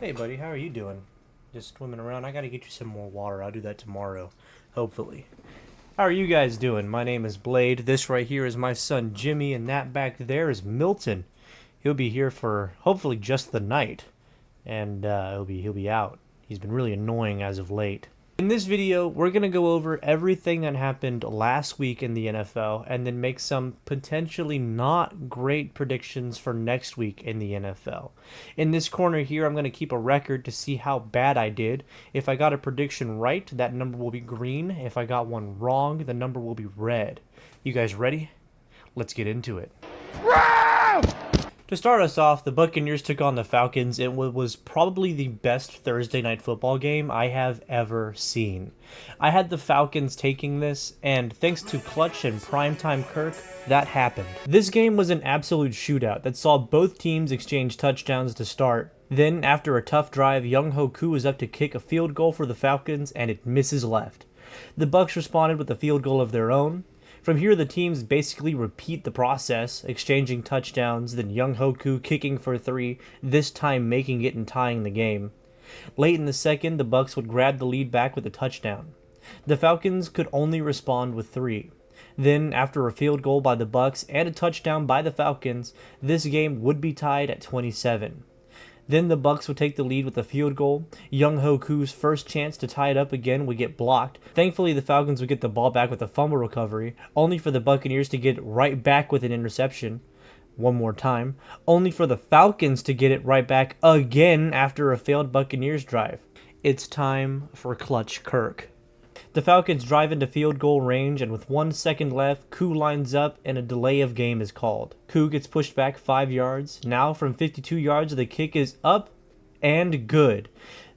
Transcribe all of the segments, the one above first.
Hey buddy, how are you doing? Just swimming around? I gotta get you some more water. I'll do that tomorrow, hopefully. How are you guys doing? My name is Blade. This right here is my son Jimmy, and that back there is Milton. He'll be here for hopefully just the night, and he'll be out. He's been really annoying as of late. In this video, we're going to go over everything that happened last week in the NFL and then make some potentially not great predictions for next week in the NFL. In this corner here, I'm going to keep a record to see how bad I did. If I got a prediction right, that number will be green. If I got one wrong, the number will be red. You guys ready? Let's get into it. To start us off, the Buccaneers took on the Falcons. It was probably the best Thursday night football game I have ever seen. I had the Falcons taking this, and thanks to Clutch and Primetime Kirk, that happened. This game was an absolute shootout that saw both teams exchange touchdowns to start. Then, after a tough drive, Young Hoku was up to kick a field goal for the Falcons, and it misses left. The Bucs responded with a field goal of their own. From here, the teams basically repeat the process, exchanging touchdowns, then Young Hoku kicking for 3, this time making it and tying the game. Late in the second, the Bucs would grab the lead back with a touchdown. The Falcons could only respond with 3. Then, after a field goal by the Bucs and a touchdown by the Falcons, this game would be tied at 27. Then the Bucs would take the lead with a field goal. Young Hoku's first chance to tie it up again would get blocked. Thankfully, the Falcons would get the ball back with a fumble recovery, only for the Buccaneers to get it right back with an interception. One more time, only for the Falcons to get it right back again after a failed Buccaneers drive. It's time for Clutch Kirk. The Falcons drive into field goal range, and with 1 second left, Koo lines up and a delay of game is called. Koo gets pushed back 5 yards. Now from 52 yards, the kick is up and good.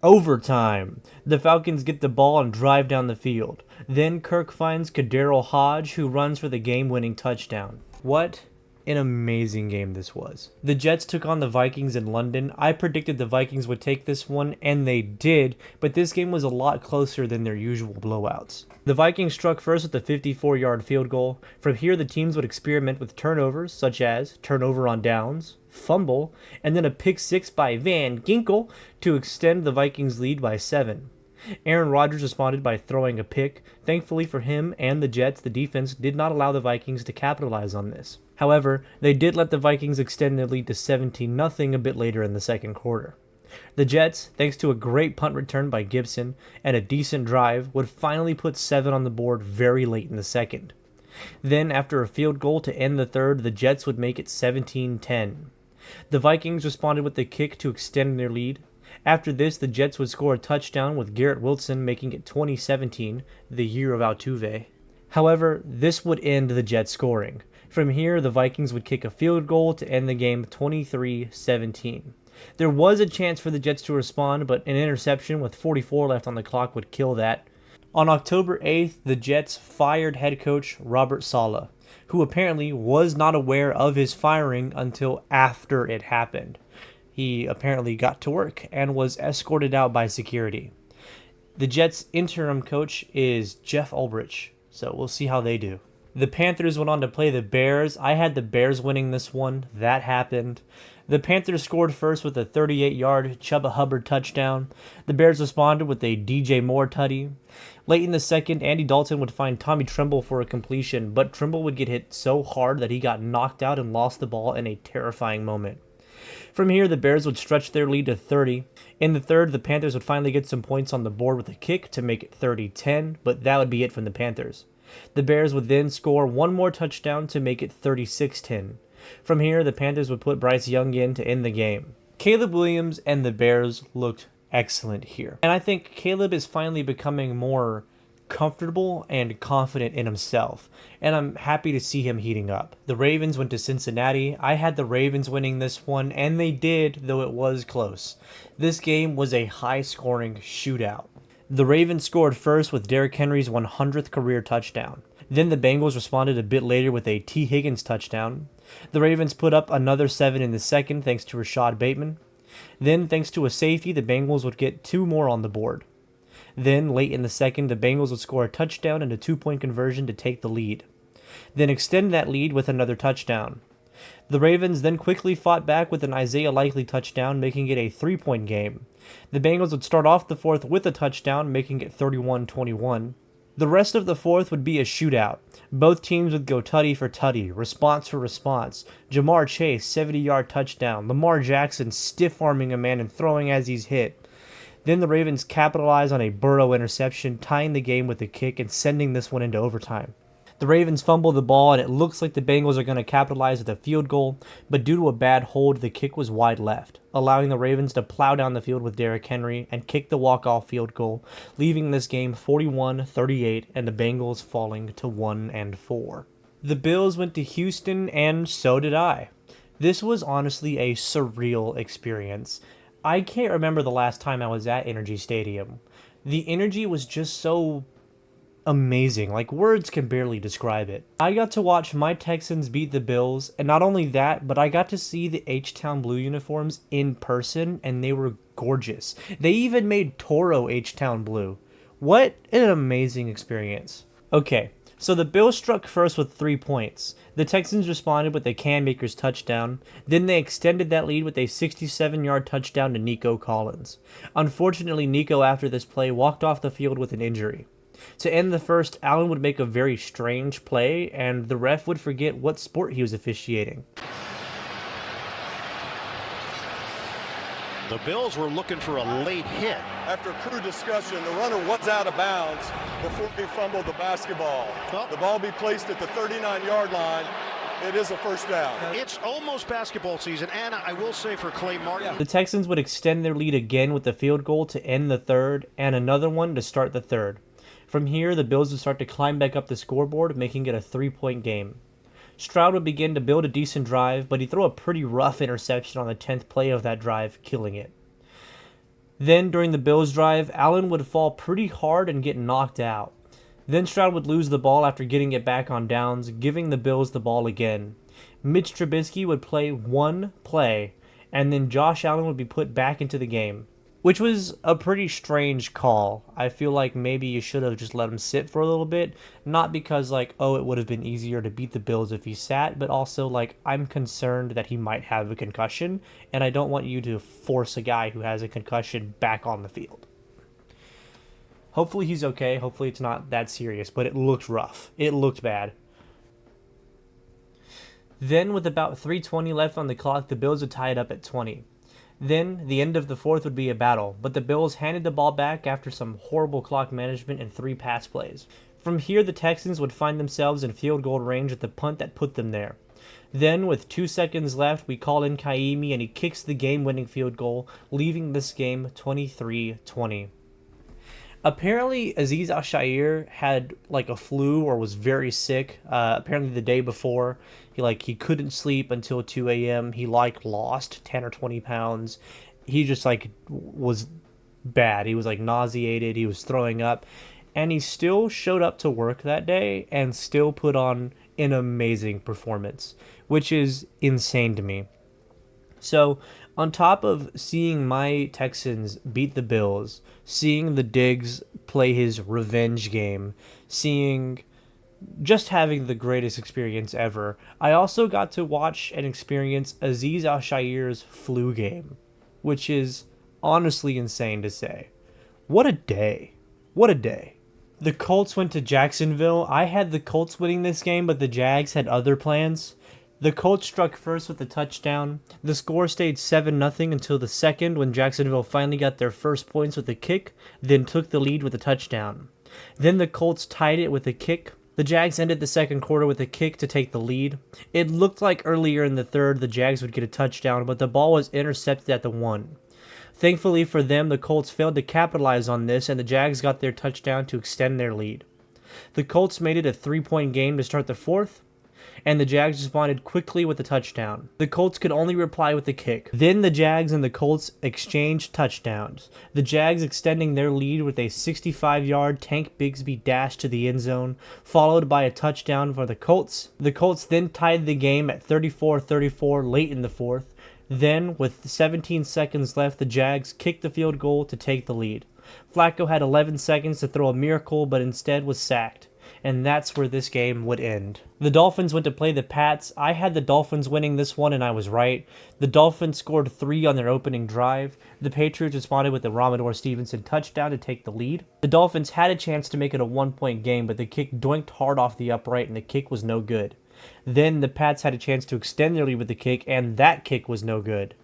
Overtime. The Falcons get the ball and drive down the field. Then Kirk finds Kadero Hodge, who runs for the game-winning touchdown. What an amazing game this was. The Jets took on the Vikings in London. I predicted the Vikings would take this one, and they did, but this game was a lot closer than their usual blowouts. The Vikings struck first with a 54-yard field goal. From here, the teams would experiment with turnovers, such as turnover on downs, fumble, and then a pick-6 by Van Ginkel to extend the Vikings' lead by 7. Aaron Rodgers responded by throwing a pick. Thankfully for him and the Jets, the defense did not allow the Vikings to capitalize on this. However, they did let the Vikings extend their lead to 17-0 a bit later in the second quarter. The Jets, thanks to a great punt return by Gibson and a decent drive, would finally put 7 on the board very late in the second. Then, after a field goal to end the third, the Jets would make it 17-10. The Vikings responded with a kick to extend their lead. After this, the Jets would score a touchdown with Garrett Wilson making it 2017, the year of Altuve. However, this would end the Jets scoring. From here, the Vikings would kick a field goal to end the game 23-17. There was a chance for the Jets to respond, but an interception with 44 left on the clock would kill that. On October 8th, the Jets fired head coach Robert Saleh, who apparently was not aware of his firing until after it happened. He apparently got to work and was escorted out by security. The Jets' interim coach is Jeff Ulbrich, so we'll see how they do. The Panthers went on to play the Bears. I had the Bears winning this one. That happened. The Panthers scored first with a 38-yard Chuba Hubbard touchdown. The Bears responded with a DJ Moore tutty. Late in the second, Andy Dalton would find Tommy Tremble for a completion, but Tremble would get hit so hard that he got knocked out and lost the ball in a terrifying moment. From here, the Bears would stretch their lead to 30. In the third, the Panthers would finally get some points on the board with a kick to make it 30-10, but that would be it from the Panthers. The Bears would then score one more touchdown to make it 36-10. From here, the Panthers would put Bryce Young in to end the game. Caleb Williams and the Bears looked excellent here. And I think Caleb is finally becoming more comfortable and confident in himself, and I'm happy to see him heating up. The Ravens went to Cincinnati. I had the Ravens winning this one, and they did, though it was close. This game was a high-scoring shootout. The Ravens scored first with Derrick Henry's 100th career touchdown. Then the Bengals responded a bit later with a T. Higgins touchdown. The Ravens put up another 7 in the second thanks to Rashad Bateman. Then, thanks to a safety, the Bengals would get 2 more on the board. Then, late in the second, the Bengals would score a touchdown and a 2-point conversion to take the lead. Then extend that lead with another touchdown. The Ravens then quickly fought back with an Isaiah Likely touchdown, making it a 3-point game. The Bengals would start off the fourth with a touchdown, making it 31-21. The rest of the fourth would be a shootout. Both teams would go tutty for tutty, response for response. Jamar Chase, 70-yard touchdown. Lamar Jackson stiff-arming a man and throwing as he's hit. Then the Ravens capitalize on a Burrow interception, tying the game with a kick and sending this one into overtime. The Ravens fumble the ball, and it looks like the Bengals are going to capitalize with a field goal, but due to a bad hold, the kick was wide left, allowing the Ravens to plow down the field with Derrick Henry and kick the walk-off field goal, leaving this game 41-38 and the Bengals falling to 1-4. The Bills went to Houston, and so did I. This was honestly a surreal experience. I can't remember the last time I was at Energy Stadium. The energy was just so amazing. Like, words can barely describe it. I got to watch my Texans beat the Bills, and not only that, but I got to see the H-Town Blue uniforms in person, and they were gorgeous. They even made Toro H-Town Blue. What an amazing experience. Okay, so the Bills struck first with 3 points. The Texans responded with a Cam Akers touchdown. Then they extended that lead with a 67-yard touchdown to Nico Collins. Unfortunately, Nico, after this play, walked off the field with an injury. To end the first, Allen would make a very strange play, and the ref would forget what sport he was officiating. The Bills were looking for a late hit. After crew discussion, the runner was out of bounds before he fumbled the basketball. The ball be placed at the 39-yard line. It is a first down. It's almost basketball season, and I will say for Clay Martin. The Texans would extend their lead again with a field goal to end the third, and another one to start the third. From here, the Bills would start to climb back up the scoreboard, making it a 3-point game. Stroud would begin to build a decent drive, but he'd throw a pretty rough interception on the 10th play of that drive, killing it. Then, during the Bills' drive, Allen would fall pretty hard and get knocked out. Then Stroud would lose the ball after getting it back on downs, giving the Bills the ball again. Mitch Trubisky would play one play, and then Josh Allen would be put back into the game, which was a pretty strange call. I feel like maybe you should have just let him sit for a little bit, not because, like, oh, it would have been easier to beat the Bills if he sat, but also, like, I'm concerned that he might have a concussion, and I don't want you to force a guy who has a concussion back on the field. Hopefully he's okay. Hopefully it's not that serious, but it looked rough. It looked bad. Then, with about 3:20 left on the clock, the Bills would tie it up at 20. Then, the end of the fourth would be a battle, but the Bills handed the ball back after some horrible clock management and 3 pass plays. From here, the Texans would find themselves in field goal range with the punt that put them there. Then, with 2 seconds left, we call in Kaimi and he kicks the game-winning field goal, leaving this game 23-20. Apparently, Azeez Al-Shaair had like a flu or was very sick. Apparently, the day before, he couldn't sleep until 2 a.m. He lost 10 or 20 pounds. He just was bad. He was nauseated. He was throwing up, and he still showed up to work that day and still put on an amazing performance, which is insane to me. So, on top of seeing my Texans beat the Bills, seeing the Diggs play his revenge game, just having the greatest experience ever, I also got to watch and experience Azeez Al-Shaair's flu game, which is honestly insane to say. What a day. What a day. The Colts went to Jacksonville. I had the Colts winning this game, but the Jags had other plans. The Colts struck first with a touchdown. The score stayed 7-0 until the second, when Jacksonville finally got their first points with a kick, then took the lead with a touchdown. Then the Colts tied it with a kick. The Jags ended the second quarter with a kick to take the lead. It looked like earlier in the third the Jags would get a touchdown, but the ball was intercepted at the 1. Thankfully for them, the Colts failed to capitalize on this, and the Jags got their touchdown to extend their lead. The Colts made it a 3-point game to start the fourth, and the Jags responded quickly with a touchdown. The Colts could only reply with a kick. Then the Jags and the Colts exchanged touchdowns, the Jags extending their lead with a 65-yard Tank Bigsby dash to the end zone, followed by a touchdown for the Colts. The Colts then tied the game at 34-34 late in the fourth. Then, with 17 seconds left, the Jags kicked the field goal to take the lead. Flacco had 11 seconds to throw a miracle, but instead was sacked. and that's where this game would end. The Dolphins went to play the Pats. I had the Dolphins winning this one, and I was right. The Dolphins scored 3 on their opening drive. The Patriots responded with the Ramador Stevenson touchdown to take the lead. The Dolphins had a chance to make it a 1-point game, but the kick doinked hard off the upright, and the kick was no good. Then the Pats had a chance to extend their lead with the kick, and that kick was no good.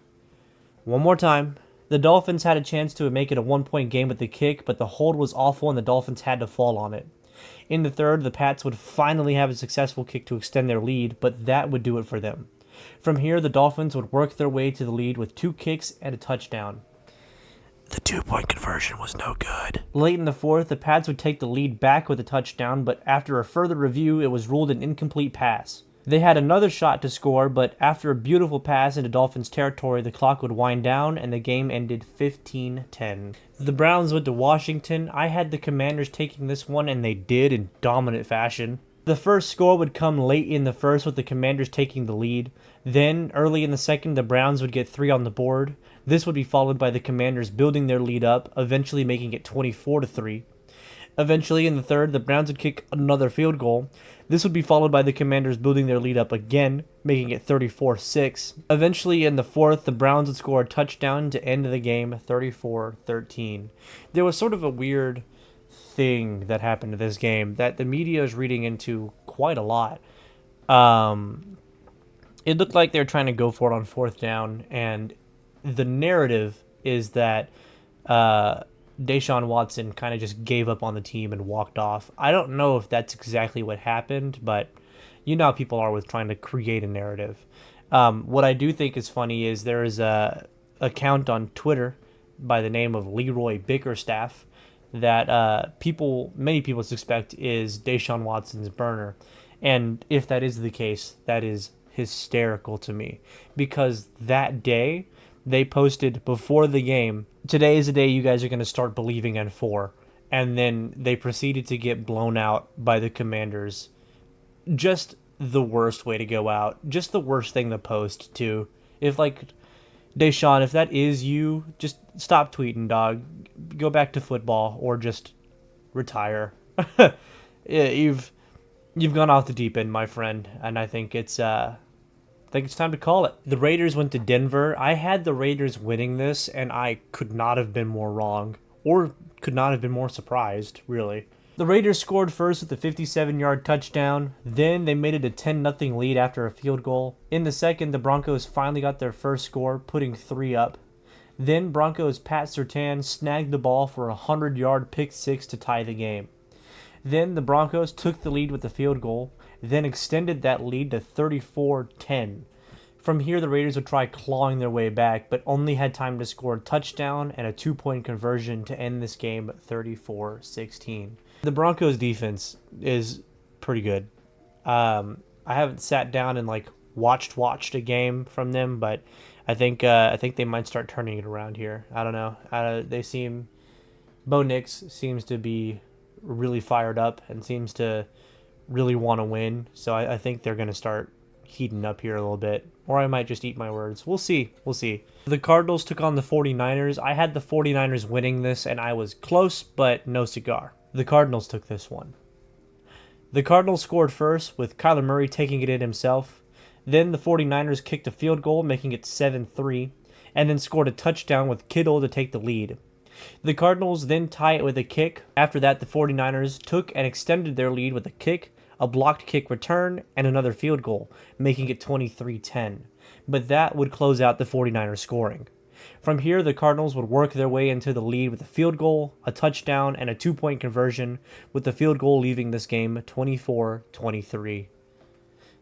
One more time. The Dolphins had a chance to make it a 1-point game with the kick, but the hold was awful and the Dolphins had to fall on it. In the third, the Pats would finally have a successful kick to extend their lead, but that would do it for them. From here, the Dolphins would work their way to the lead with 2 kicks and a touchdown. The 2-point conversion was no good. Late in the fourth, the Pats would take the lead back with a touchdown, but after a further review, it was ruled an incomplete pass. They had another shot to score, but after a beautiful pass into Dolphins territory, the clock would wind down and the game ended 15-10. The Browns went to Washington. I had the Commanders taking this one, and they did in dominant fashion. The first score would come late in the first with the Commanders taking the lead. Then, early in the second, the Browns would get 3 on the board. This would be followed by the Commanders building their lead up, eventually making it 24-3. Eventually, in the third, the Browns would kick another field goal. This would be followed by the Commanders building their lead up again, making it 34-6. Eventually, in the fourth, the Browns would score a touchdown to end the game 34-13. There was sort of a weird thing that happened to this game that the media is reading into quite a lot. It looked like they were trying to go for it on 4th down, and the narrative is that Deshaun Watson kind of just gave up on the team and walked off. I don't know if that's exactly what happened, but you know how people are with trying to create a narrative. What I do think is funny is there is a account on Twitter by the name of Leroy Bickerstaff that many people suspect is Deshaun Watson's burner. And if that is the case, that is hysterical to me, because that day they posted before the game, "Today is the day you guys are going to start believing in 4." And then they proceeded to get blown out by the Commanders. Just the worst way to go out. Just the worst thing to post, too. If, Deshaun, if that is you, just stop tweeting, dog. Go back to football or just retire. Yeah, you've gone off the deep end, my friend. And I think it's time to call it. The Raiders went to Denver. I had the Raiders winning this, and I could not have been more wrong, or could not have been more surprised, really. The Raiders scored first with a 57-yard touchdown. Then they made it a 10-0 lead after a field goal. In the second, the Broncos finally got their first score, putting 3 up. Then Broncos' Pat Surtain snagged the ball for a 100-yard pick six to tie the game. Then the Broncos took the lead with the field goal, then extended that lead to 34-10. From here, the Raiders would try clawing their way back, but only had time to score a touchdown and a 2-point conversion to end this game 34-16. The Broncos' defense is pretty good. I haven't sat down and watched a game from them, but I think they might start turning it around here. I don't know. Bo Nix seems to be really fired up and seems to really want to win. So I think they're going to start heating up here a little bit. Or I might just eat my words. We'll see. The Cardinals took on the 49ers. I had the 49ers winning this, and I was close, but no cigar. The Cardinals took this one. The Cardinals scored first, with Kyler Murray taking it in himself. Then the 49ers kicked a field goal, making it 7-3, and then scored a touchdown with Kittle to take the lead. The Cardinals then tie it with a kick. After that, the 49ers took and extended their lead with a kick, a blocked kick return, and another field goal, making it 23-10. But that would close out the 49ers scoring. From here, the Cardinals would work their way into the lead with a field goal, a touchdown, and a 2-point conversion, with the field goal leaving this game 24-23.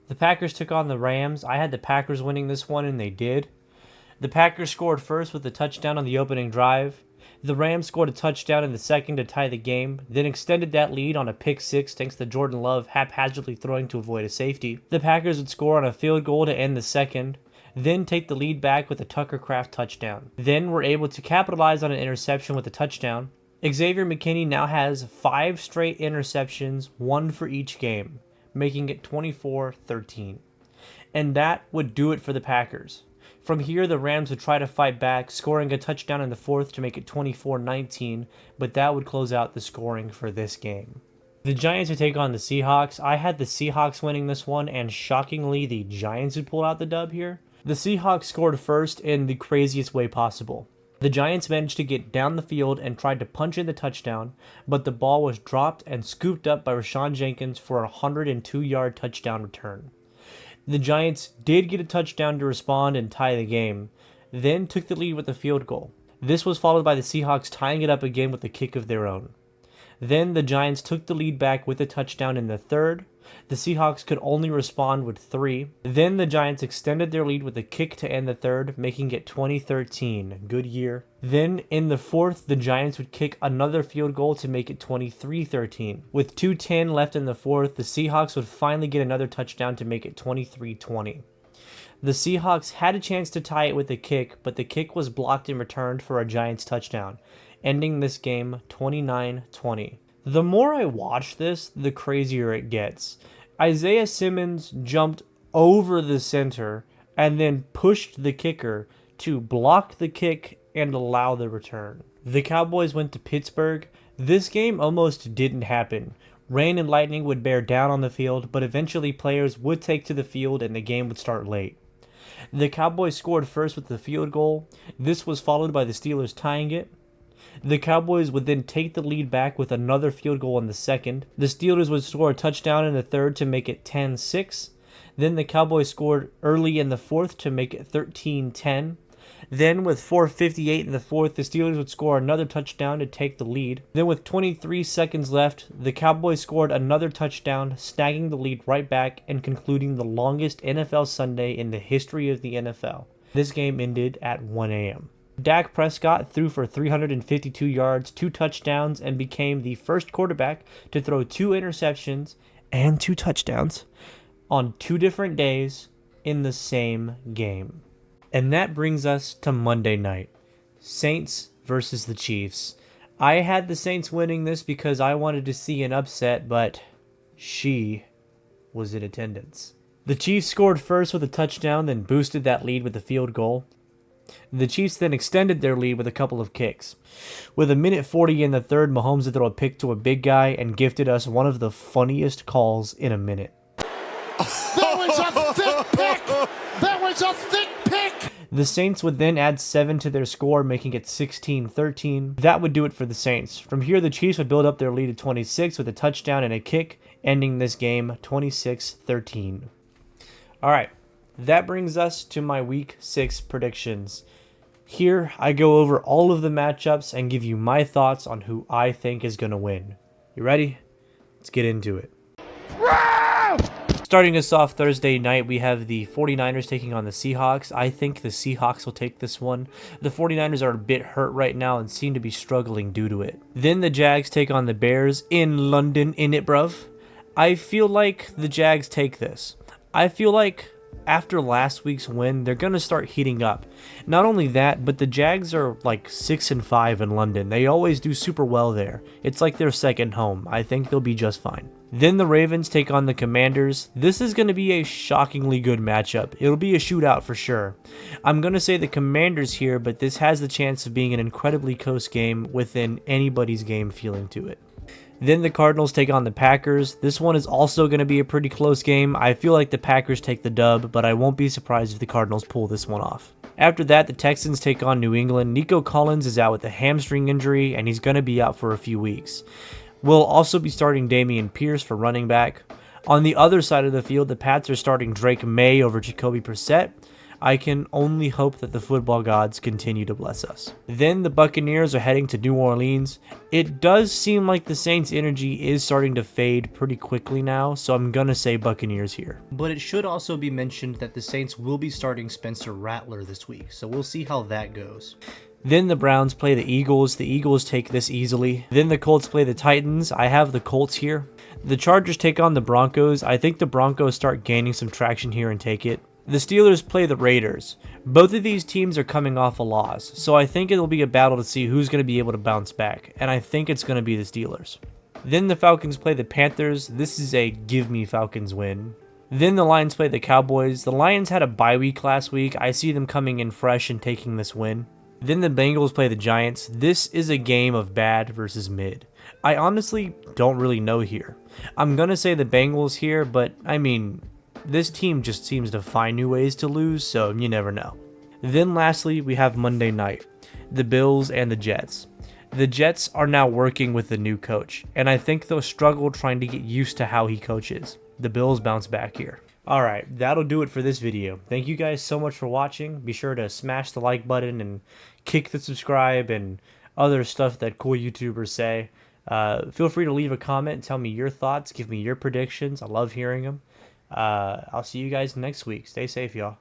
The Packers took on the Rams. I had the Packers winning this one, and they did. The Packers scored first with a touchdown on the opening drive. The Rams scored a touchdown in the second to tie the game, then extended that lead on a pick six thanks to Jordan Love haphazardly throwing to avoid a safety. The Packers would score on a field goal to end the second, then take the lead back with a Tucker Kraft touchdown. Then were able to capitalize on an interception with a touchdown. Xavier McKinney now has 5 straight interceptions, 1 for each game, making it 24-13. And that would do it for the Packers. From here, the Rams would try to fight back, scoring a touchdown in the fourth to make it 24-19, but that would close out the scoring for this game. The Giants would take on the Seahawks. I had the Seahawks winning this one, and shockingly, the Giants would pull out the dub here. The Seahawks scored first in the craziest way possible. The Giants managed to get down the field and tried to punch in the touchdown, but the ball was dropped and scooped up by Rashawn Jenkins for a 102-yard touchdown return. The Giants did get a touchdown to respond and tie the game, then took the lead with a field goal. This was followed by the Seahawks tying it up again with a kick of their own. Then the Giants took the lead back with a touchdown in the third. The Seahawks could only respond with 3. Then the Giants extended their lead with a kick to end the third, making it 20-13. Good year. Then in the fourth, the Giants would kick another field goal to make it 23-13. With 2:10 left in the fourth, the Seahawks would finally get another touchdown to make it 23-20. The Seahawks had a chance to tie it with a kick, but the kick was blocked and returned for a Giants touchdown, ending this game 29-20. The more I watch this, the crazier it gets. Isaiah Simmons jumped over the center and then pushed the kicker to block the kick and allow the return. The Cowboys went to Pittsburgh. This game almost didn't happen. Rain and lightning would bear down on the field, but eventually players would take to the field and the game would start late. The Cowboys scored first with the field goal. This was followed by the Steelers tying it. The Cowboys would then take the lead back with another field goal in the second. The Steelers would score a touchdown in the third to make it 10-6. Then the Cowboys scored early in the fourth to make it 13-10. Then with 4:58 in the fourth, the Steelers would score another touchdown to take the lead. Then with 23 seconds left, the Cowboys scored another touchdown, snagging the lead right back and concluding the longest NFL Sunday in the history of the NFL. This game ended at 1 a.m. Dak Prescott threw for 352 yards, 2 touchdowns, and became the first quarterback to throw 2 interceptions and 2 touchdowns on 2 different days in the same game. And that brings us to Monday night. Saints versus the Chiefs. I had the Saints winning this because I wanted to see an upset, but she was in attendance. The Chiefs scored first with a touchdown, then boosted that lead with a field goal. The Chiefs then extended their lead with a couple of kicks. With 1:40 in the third, Mahomes would throw a pick to a big guy and gifted us one of the funniest calls in a minute. That was a thick pick! That was a thick pick! The Saints would then add 7 to their score, making it 16-13. That would do it for the Saints. From here, the Chiefs would build up their lead to 26 with a touchdown and a kick, ending this game 26-13. Alright, that brings us to my Week 6 predictions. Here, I go over all of the matchups and give you my thoughts on who I think is going to win. You ready? Let's get into it. Starting us off Thursday night, we have the 49ers taking on the Seahawks. I think the Seahawks will take this one. The 49ers are a bit hurt right now and seem to be struggling due to it. Then the Jags take on the Bears in London, innit bruv? I feel like the Jags take this. I feel like after last week's win, they're going to start heating up. Not only that, but the Jags are like 6-5 in London. They always do super well there. It's like their second home. I think they'll be just fine. Then the Ravens take on the Commanders. This is going to be a shockingly good matchup. It'll be a shootout for sure. I'm going to say the Commanders here, but this has the chance of being an incredibly close game within anybody's game feeling to it. Then the Cardinals take on the Packers. This one is also going to be a pretty close game. I feel like the Packers take the dub, but I won't be surprised if the Cardinals pull this one off. After that, the Texans take on New England. Nico Collins is out with a hamstring injury, and he's going to be out for a few weeks. We'll also be starting Dameon Pierce for running back. On the other side of the field, the Pats are starting Drake May over Jacoby Brissett. I can only hope that the football gods continue to bless us. Then the Buccaneers are heading to New Orleans. It does seem like the Saints' energy is starting to fade pretty quickly now, so I'm gonna say Buccaneers here. But it should also be mentioned that the Saints will be starting Spencer Rattler this week, so we'll see how that goes. Then the Browns play the Eagles. The Eagles take this easily. Then the Colts play the Titans. I have the Colts here. The Chargers take on the Broncos. I think the Broncos start gaining some traction here and take it. The Steelers play the Raiders. Both of these teams are coming off a loss, so I think it'll be a battle to see who's going to be able to bounce back, and I think it's going to be the Steelers. Then the Falcons play the Panthers. This is a give me Falcons win. Then the Lions play the Cowboys. The Lions had a bye week last week. I see them coming in fresh and taking this win. Then the Bengals play the Giants. This is a game of bad versus mid. I honestly don't really know here. I'm going to say the Bengals here, but I mean, this team just seems to find new ways to lose, so you never know. Then lastly, we have Monday night, the Bills and the Jets. The Jets are now working with the new coach, and I think they'll struggle trying to get used to how he coaches. The Bills bounce back here. Alright, that'll do it for this video. Thank you guys so much for watching. Be sure to smash the like button and kick the subscribe and other stuff that cool YouTubers say. Feel free to leave a comment and tell me your thoughts. Give me your predictions. I love hearing them. I'll see you guys next week. Stay safe, y'all.